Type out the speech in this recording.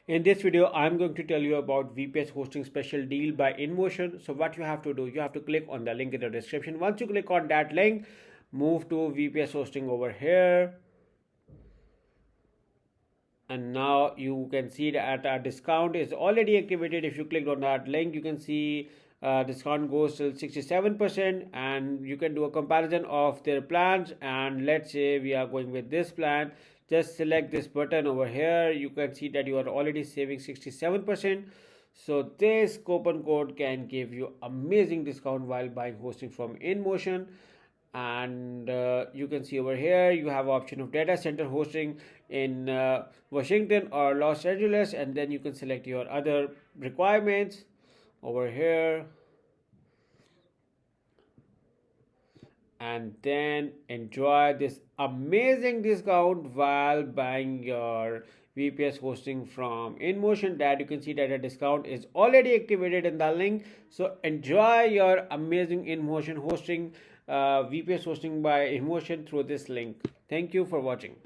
In this video, I'm going to tell you about VPS hosting special deal by InMotion. So what you have to do, you have to click on the link in the description. Once you click on that link, move to VPS hosting over here. And now you can see that a discount is already activated. If you click on that link, you can see discount goes till 67%, and you can do a comparison of their plans. And let's say we are going with this plan, just select this button over here. You can see that you are already saving 67%. So this coupon code can give you amazing discount while buying hosting from InMotion. And you can see over here you have option of data center hosting in Washington or Los Angeles, and then you can select your other requirements over here, and then enjoy this amazing discount while buying your VPS hosting from InMotion. That you can see that a discount is already activated in the link. So enjoy your amazing InMotion hosting, VPS hosting by InMotion through this link. Thank you for watching.